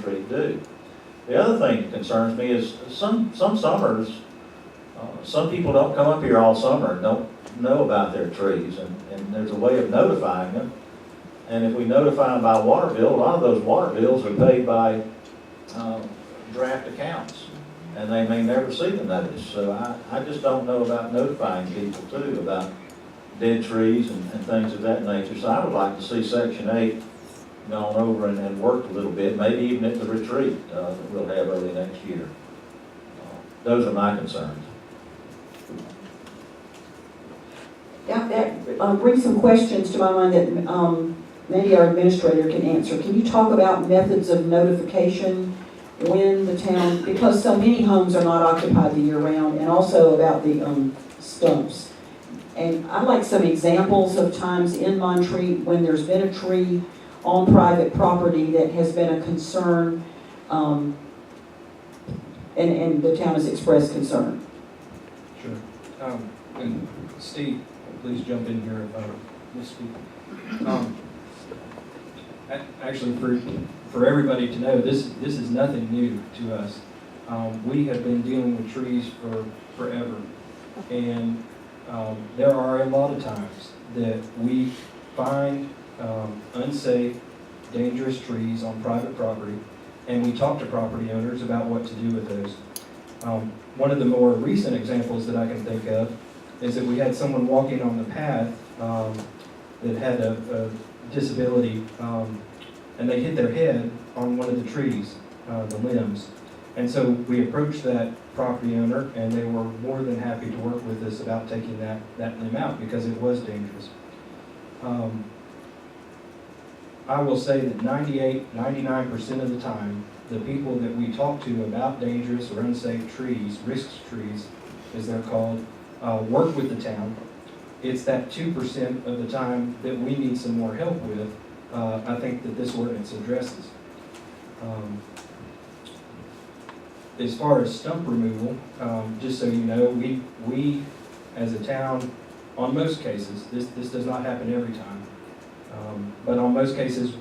Montreat do. The other thing that concerns me is some summers, some people don't come up here all summer and don't know about their trees, and there's a way of notifying them. And if we notify them by water bill, a lot of those water bills are paid by draft accounts, and they may never see the notice. So I just don't know about notifying people too about dead trees and things of that nature. So I would like to see Section 8 gone over and worked a little bit, maybe even at the retreat that we'll have early next year. Those are my concerns. That brings some questions to my mind that maybe our administrator can answer. Can you talk about methods of notification when the town, because so many homes are not occupied the year round, and also about the stumps? And I'd like some examples of times in Montreat when there's been a tree on private property that has been a concern, and the town has expressed concern. Sure. And Steve, please jump in here if I misspeak. Actually, for everybody to know, this is nothing new to us. We have been dealing with trees for forever, and there are a lot of times that we find unsafe, dangerous trees on private property, and we talk to property owners about what to do with those. One of the more recent examples that I can think of is that we had someone walking on the path that had a disability, and they hit their head on one of the trees, the limbs. And so we approached that property owner, and they were more than happy to work with us about taking that limb out because it was dangerous. I will say that 99% of the time, the people that we talk to about dangerous or unsafe trees, risk trees as they're called, work with the town. It's that 2% of the time that we need some more help with, I think that this ordinance addresses. As far as stump removal, just so you know, we as a town, on most cases, this does not happen every time, but on most cases,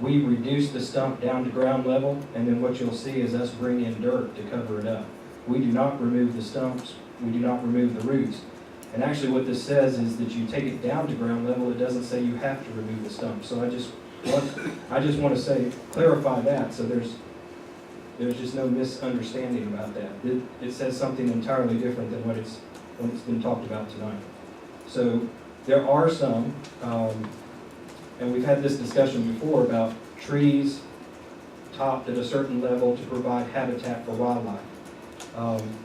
we reduce the stump down to ground level, and then what you'll see is us bring in dirt to cover it up. We do not remove the stumps, we do not remove the roots. And actually what this says is that you take it down to ground level, it doesn't say you have to remove the stump. So I just want to say, clarify that, so there's just no misunderstanding about that. It says something entirely different than what it's been talked about tonight. So there are some, and we've had this discussion before about trees topped at a certain level to provide habitat for wildlife.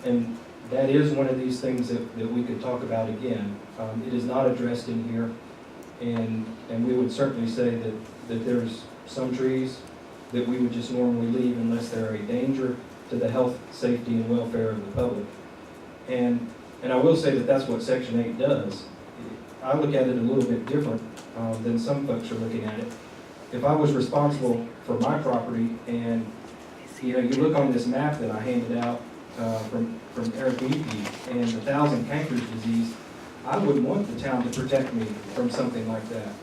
And that is one of these things that we could talk about again. It is not addressed in here, and we would certainly say that there's some trees that we would just normally leave unless they're a danger to the health, safety, and welfare of the public. And I will say that that's what Section 8 does. I look at it a little bit different than some folks are looking at it. If I was responsible for my property, and you look on this map that I handed out from Eric Beebe and the 1,000 cankers disease, I wouldn't want the town to protect me from something like that.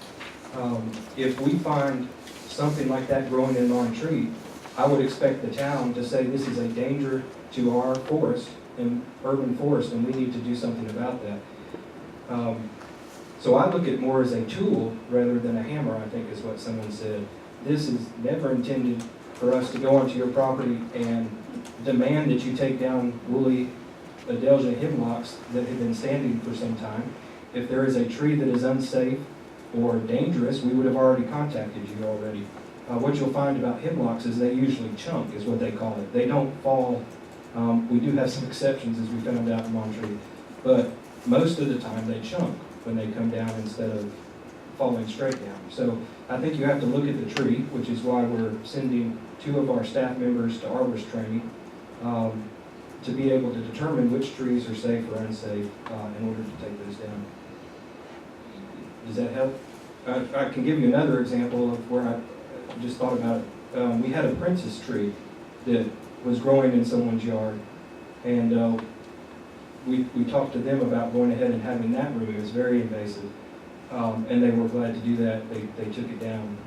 If we find something like that growing in Montreat, I would expect the town to say this is a danger to our forest and urban forest, and we need to do something about that. So I look at it more as a tool rather than a hammer, I think is what someone said. This is never intended for us to go onto your property and demand that you take down woolly adelgea hemlocks that have been standing for some time. If there is a tree that is unsafe or dangerous, we would have already contacted you already. What you'll find about hemlocks is they usually chunk, is what they call it. They don't fall. We do have some exceptions, as we found out in Montreat, but most of the time they chunk when they come down instead of falling straight down. So I think you have to look at the tree, which is why we're sending 2 of our staff members to arborist training to be able to determine which trees are safe or unsafe in order to take those down. Does that help? I can give you another example of where I just thought about it. We had a princess tree that was growing in someone's yard, and we talked to them about going ahead and having that removed. It's very invasive, and they were glad to do that. They took it down.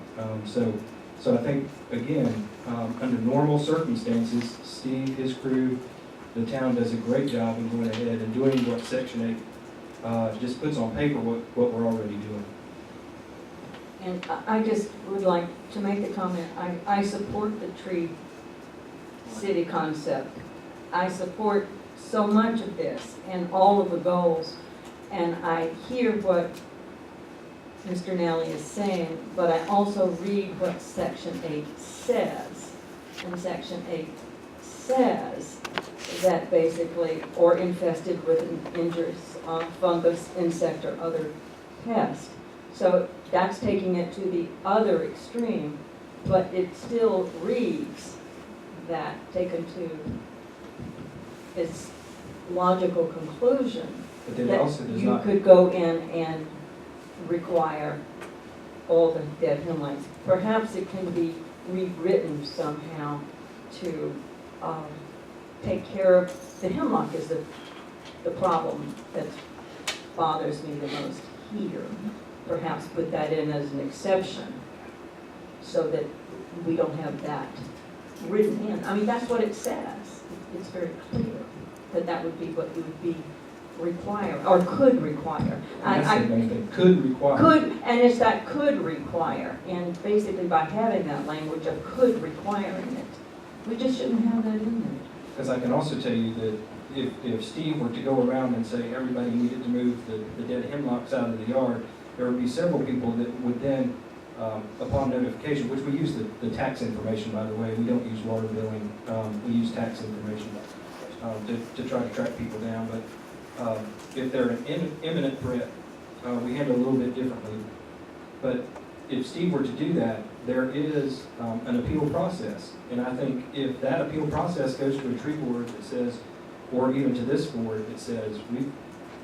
So So I think, again, under normal circumstances, Steve, his crew, the town does a great job in going ahead and doing what Section 8 just puts on paper what we're already doing. And I just would like to make the comment, I support the tree city concept. I support so much of this and all of the goals, and I hear what Mr. Nally is saying, but I also read what Section 8 says. And Section 8 says that basically, or infested with an injurious fungus, insect, or other pest. So that's taking it to the other extreme, but it still reads that, taken to its logical conclusion, But then it that also does you not, could go in and require all the dead hemlocks. Perhaps it can be rewritten somehow to take care of, the hemlock is the problem that bothers me the most here. Perhaps put that in as an exception so that we don't have that written in. I mean, that's what it says. It's very clear that that would be what you would be require, or could require. that's the main thing, could require. Could, and it's that could require, and basically by having that language of could requiring it, we just shouldn't have that in there. Because I can also tell you that if Steve were to go around and say everybody needed to move the dead hemlocks out of the yard, there would be several people that would then, upon notification, which we use the tax information, by the way, we don't use water billing, we use tax information to try to track people down. But if they're an imminent threat, we handle a little bit differently. But if Steve were to do that, there is an appeal process. And I think if that appeal process goes to a tree board that says, or even to this board that says,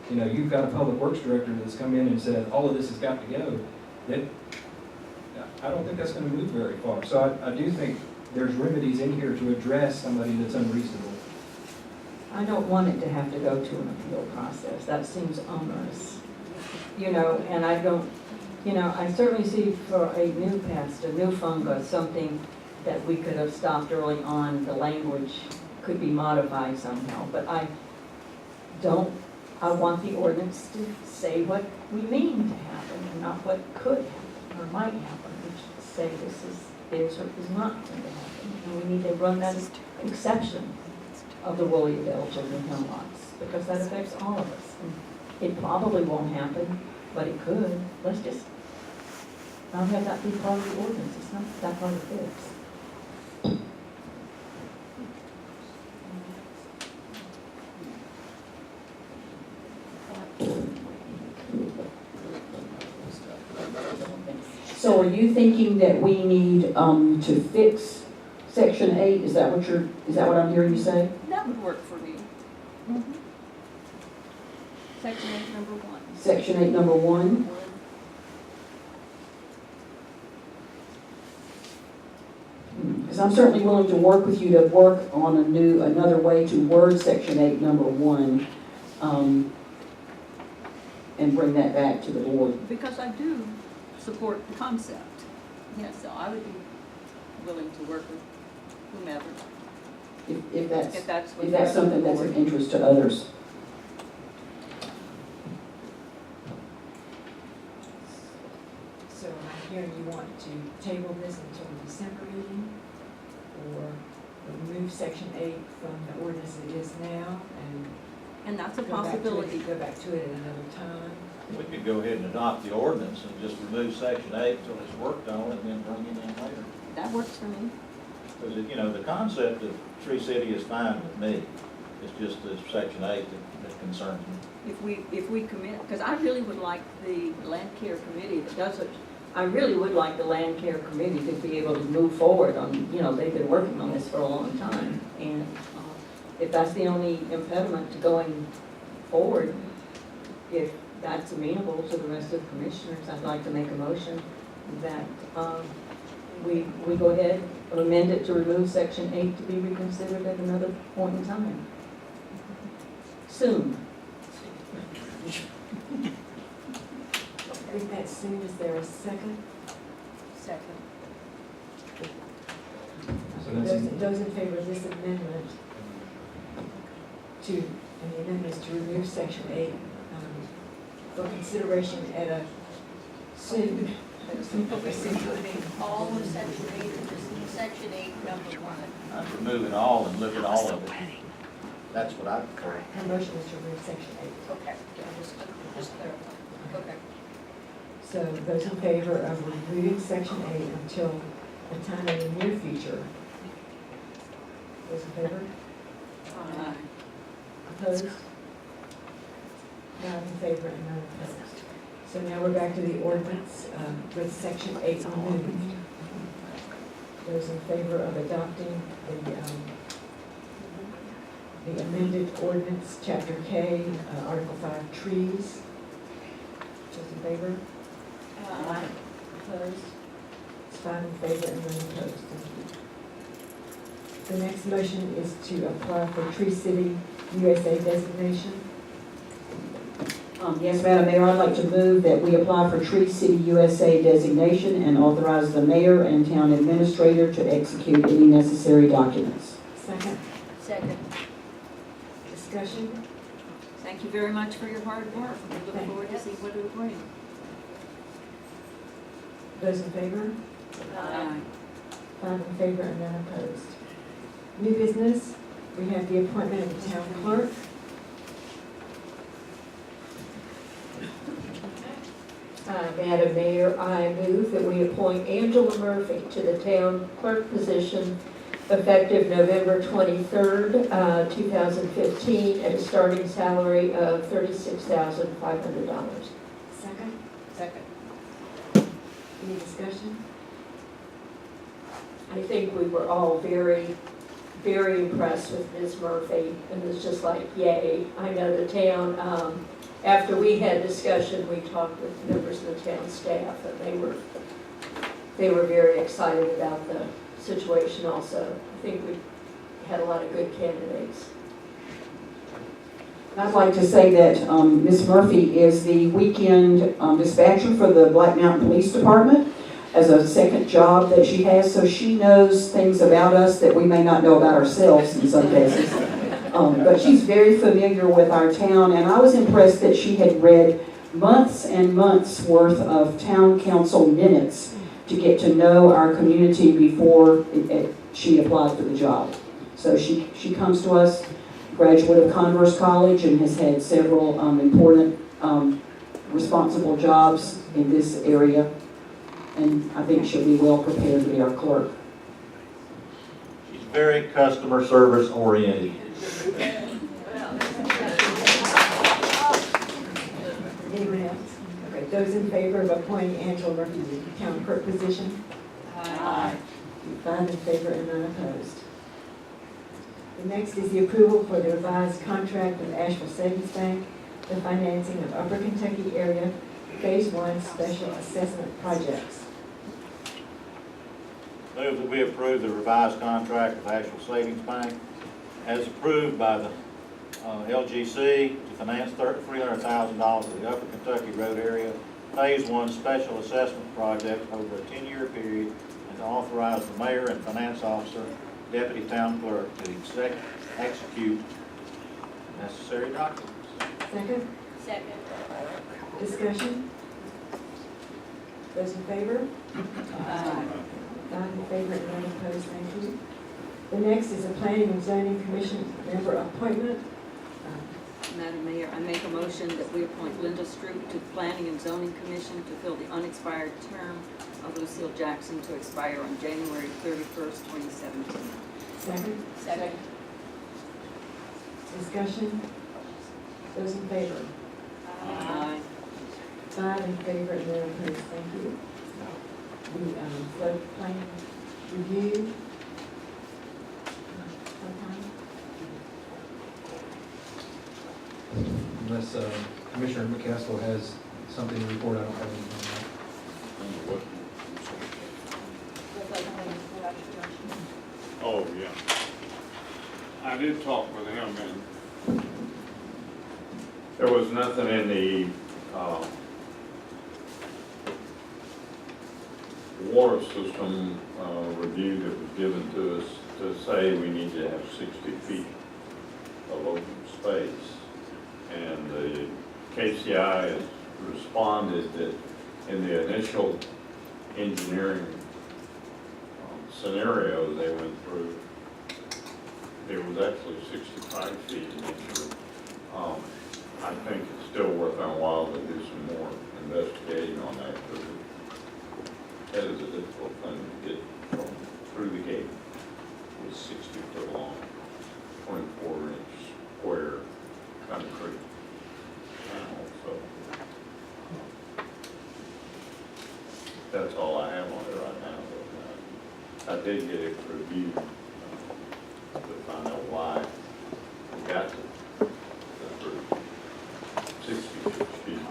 you've got a public works director that's come in and said, all of this has got to go, that I don't think that's going to move very far. So I do think there's remedies in here to address somebody that's unreasonable. I don't want it to have to go to an appeal process. That seems onerous. And I don't, I certainly see for a new pest, a new fungus, something that we could have stopped early on, the language could be modified somehow. But I want the ordinance to say what we mean to happen and not what could happen or might happen. We should say this is or is not going to happen. And we need to run that exception of the woolly belgian and hemlocks, because that affects all of us. And it probably won't happen, but it could. Let's just not have that be part of the ordinance. It's not that hard to fix. So are you thinking that we need to fix Section 8? Is that what I'm hearing you say? That would work for me. Section 8, number 1. Section 8, number 1? Because I'm certainly willing to work with you to work on another way to word Section 8, number 1, and bring that back to the board. Because I do support the concept. Yeah, so I would be willing to work with whomever. If that's what something that's of interest to others. So I'm hearing you want to table this until the December meeting, or remove Section 8 from the ordinance it is now, And that's a and possibility. go back to it at another time. We could go ahead and adopt the ordinance and just remove Section 8 until it's worked on and then bring it in later. That works for me. Because, the concept of Tree City is fine with me. It's just the Section 8 that concerns me. If we commit, because I really would like the land care committee that does it. I really would like the land care committee to be able to move forward on, they've been working on this for a long time. And if that's the only impediment to going forward, if that's amenable to the rest of the commissioners, I'd like to make a motion that we go ahead, amend it to remove Section 8 to be reconsidered at another point in time. Soon. I think that's soon. Is there a second? Second. So that's, Those in favor of this amendment and the amendment is to remove section 8 for consideration at a soon. All of section 8, or just section 8, number 1? Remove it all and look at all of it. That's what I prefer. Her motion is to remove section 8. Okay, just clarify. Okay. So those in favor of removing section 8 until a time in the near future. Those in favor? Opposed? 9 in favor and 9 opposed. So now we're back to the ordinance with section 8 removed. Those in favor of adopting the amended ordinance, chapter K, article 5, trees. Those in favor? Opposed? It's 5 in favor and 9 opposed. Thank you. The next motion is to apply for Tree City USA designation. Yes, Madam Mayor, I'd like to move that we apply for Tree City USA designation and authorize the mayor and town administrator to execute any necessary documents. Second, Second. discussion. Thank you very much for your hard work. We look forward to see what it will bring. Those in favor? Aye. 5 in favor and 9 opposed. New business, we have the appointment of the town clerk. Madam Mayor, I move that we appoint Angela Murphy to the town clerk position effective November 23rd, 2015, at a starting salary of $36,500. Second, Second. any discussion? I think we were all very, very impressed with Ms. Murphy, and it's just like, yay. I know the town, after we had discussion, we talked with members of the town staff, and they were very excited about the situation also. I think we had a lot of good candidates. I'd like to say that Ms. Murphy is the weekend dispatcher for the Black Mountain Police Department as a second job that she has, so she knows things about us that we may not know about ourselves in some cases. But she's very familiar with our town, and I was impressed that she had read months and months worth of town council minutes to get to know our community before she applied for the job. So she comes to us, graduate of Converse College, and has had several important responsible jobs in this area, and I think she'll be well prepared to be our clerk. She's very customer service oriented. Anyone else? Okay, those in favor of appointing Angela Murphy to the town clerk position? Aye. 5 in favor and 9 opposed. The next is the approval for the revised contract with Asheville Savings Bank, the financing of Upper Kentucky area Phase 1 special assessment projects. Move that we approve the revised contract with Asheville Savings Bank as approved by the LGC to finance $300,000 of the Upper Kentucky Road Area Phase 1 Special Assessment Project over a 10-year period, and to authorize the mayor and finance officer, deputy town clerk, to execute necessary documents. Second, Second. discussion? Those in favor? Aye. 5 in favor and 9 opposed, thank you. The next is a planning and zoning commission member appointment. Madam Mayor, I make a motion that we appoint Linda Stroop to the Planning and Zoning Commission to fill the unexpired term of Lucille Jackson to expire on January 31st, 2017. Second, Second. discussion? Those in favor? Aye. 5 in favor and 9 opposed, thank you. The floodplain review. unless Commissioner McCaskill has something to report, I don't have anything. Oh, yeah. I did talk with him, and there was nothing in the water system review that was given to us to say we need to have 60 feet of open space. And the KCI has responded that in the initial engineering scenario they went through, it was actually 65 feet initially. I think it's still worth our while to do some more investigating on that, because that is a difficult thing to get from through the gate with 60 foot long, 24-inch square concrete panel. So that's all I have on it right now. But, I did get it reviewed to find out why we got to 66 feet.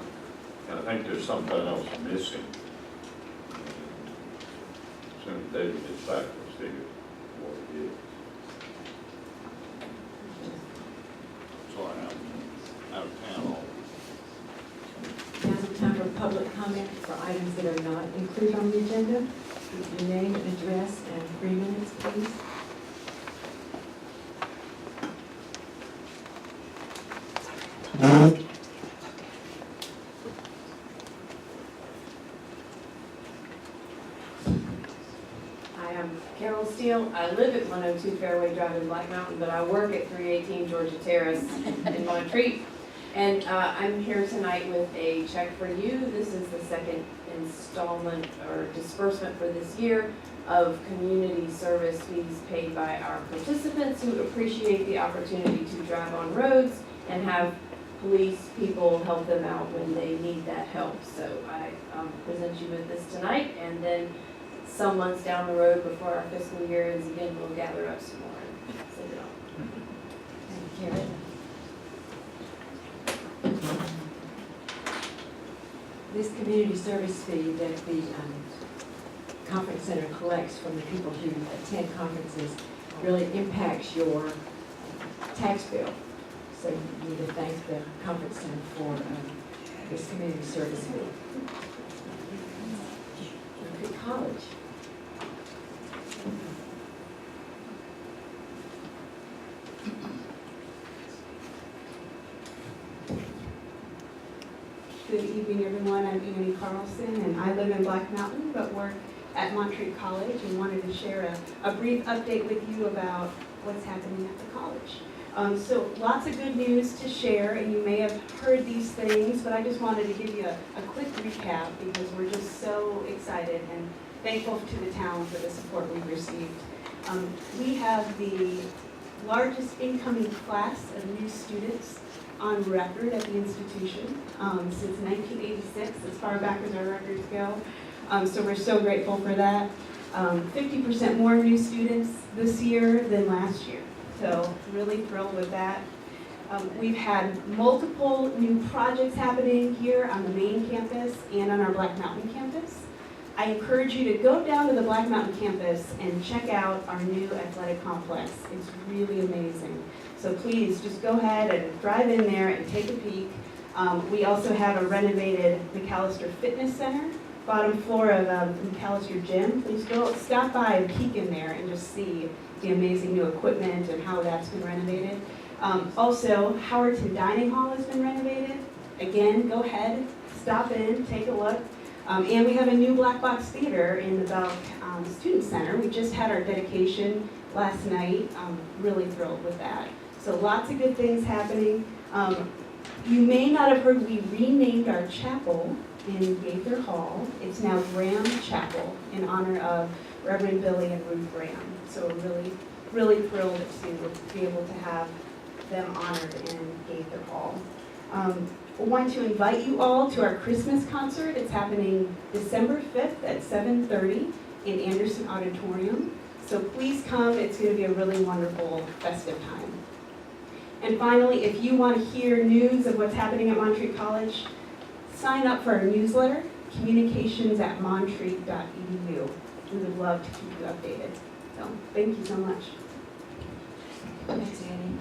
And I think there's something else missing. As soon as David gets back, we'll see what it is. So I'm out of town all. Now's the time for public comment for items that are not included on the agenda. Your name, address, and 3 minutes, please. I am Carol Steele. I live at 102 Fairway Drive in Black Mountain, but I work at 318 Georgia Terrace in Montreat. And I'm here tonight with a check for you. This is the second installment or disbursement for this year of community service fees paid by our participants who appreciate the opportunity to drive on roads and have police people help them out when they need that help. So I present you with this tonight, and then some months down the road before our fiscal year ends again, we'll gather up some more and send it on. Thank you, Karen. This community service fee that the conference center collects from the people who attend conferences really impacts your tax bill. So you need to thank the conference center for this community service fee. Good college. Good evening, everyone. I'm Annie Carlson, and I live in Black Mountain, but work at Montreat College, and wanted to share a brief update with you about what's happening at the college. So lots of good news to share, and you may have heard these things, but I just wanted to give you a quick recap because we're just so excited and thankful to the town for the support we've received. We have the largest incoming class of new students on record at the institution since 1986, as far back as our records go. So we're so grateful for that. 50% more new students this year than last year. So really thrilled with that. We've had multiple new projects happening here on the main campus and on our Black Mountain campus. I encourage you to go down to the Black Mountain campus and check out our new athletic complex. It's really amazing. So please just go ahead and drive in there and take a peek. We also have a renovated McAllister Fitness Center, bottom floor of McAllister Gym. Please go stop by and peek in there and just see the amazing new equipment and how that's been renovated. Also, Howerton Dining Hall has been renovated. Again, go ahead, stop in, take a look. And we have a new black box theater in the Belk Student Center. We just had our dedication last night. I'm really thrilled with that. So lots of good things happening. You may not have heard we renamed our chapel in Gaither Hall. It's now Graham Chapel in honor of Reverend Billy and Ruth Graham. So we're really, really thrilled to be able to have them honored in Gaither Hall. I want to invite you all to our Christmas concert. It's happening December 5th at 7:30 in Anderson Auditorium. So please come. It's going to be a really wonderful festive time. And finally, if you want to hear news of what's happening at Montreat College, sign up for our newsletter, communications@montreat.edu. We would love to keep you updated. So thank you so much. Thanks, Annie.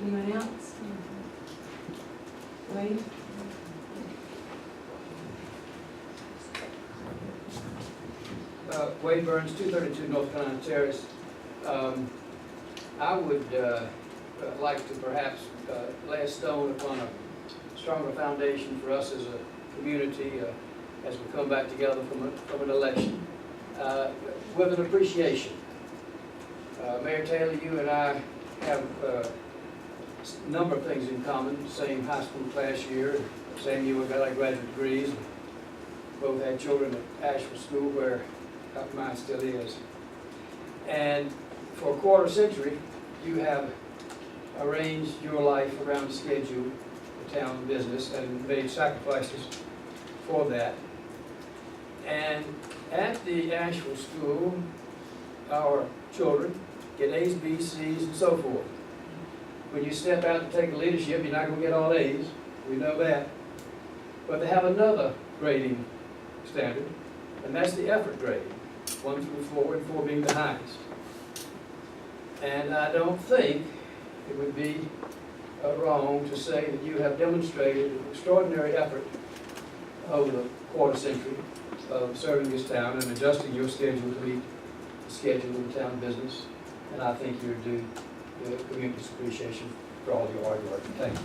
Anyone else? Wade? Wade Burns, 232 North Carolina Terrace. I would like to perhaps lay a stone upon a stronger foundation for us as a community as we come back together from an election with an appreciation. Mayor Taylor, you and I have a number of things in common. Same high school class year, same year we got our graduate degrees. Both had children at Asheville School, where mine still is. And for a quarter century, you have arranged your life around the schedule, the town business, and made sacrifices for that. And at the Asheville School, our children get A's, B's, C's, and so forth. When you step out to take a leadership, you're not going to get all A's. We know that. But they have another grading standard, and that's the effort grade, 1 through 4, and 4 being the highest. And I don't think it would be wrong to say that you have demonstrated an extraordinary effort over the quarter century of serving this town and adjusting your schedule to meet the schedule of the town business. And I think you're due the community's appreciation for all your hard work. Thank you.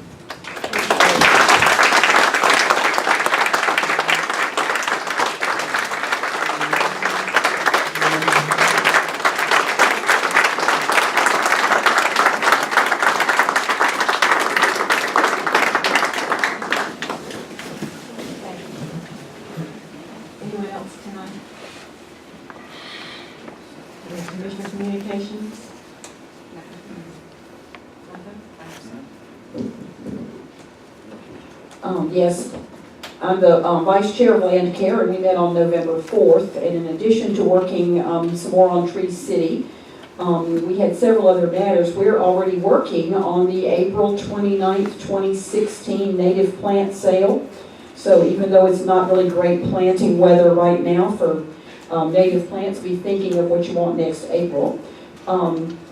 Anyone else tonight? Any Commissioner communications? Yes, I'm the Vice Chair of Land Care, and we met on November 4th. And in addition to working some more on Tree City, we had several other matters. We're already working on the April 29th, 2016 native plant sale. So even though it's not really great planting weather right now for native plants, be thinking of what you want next April.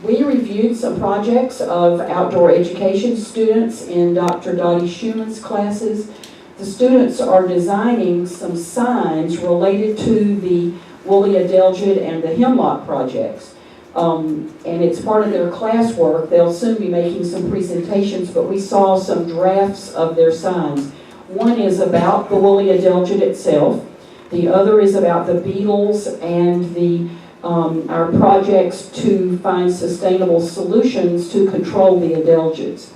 We reviewed some projects of outdoor education students in Dr. Dottie Schumann's classes. The students are designing some signs related to the woolly adelgid and the hemlock projects. And it's part of their classwork. They'll soon be making some presentations, but we saw some drafts of their signs. One is about the woolly adelgid itself. The other is about the beetles and our projects to find sustainable solutions to control the adelgids.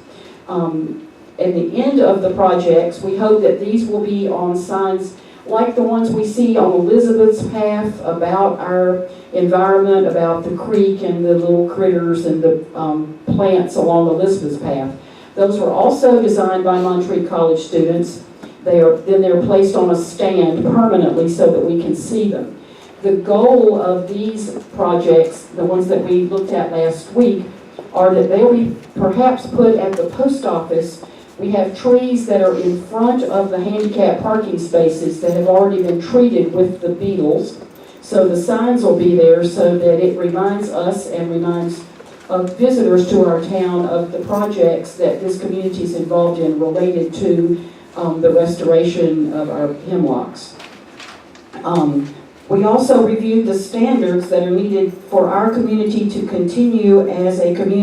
At the end of the projects, we hope that these will be on signs like the ones we see on Elizabeth's Path about our environment, about the creek and the little critters and the plants along Elizabeth's Path. Those were also designed by Montreat College students. They're placed on a stand permanently so that we can see them. The goal of these projects, the ones that we looked at last week, are that they'll be perhaps put at the post office. We have trees that are in front of the handicap parking spaces that have already been treated with the beetles. So the signs will be there so that it reminds us and reminds visitors to our town of the projects that this community is involved in related to the restoration of our hemlocks. We also reviewed the standards that are needed for our community to continue as a community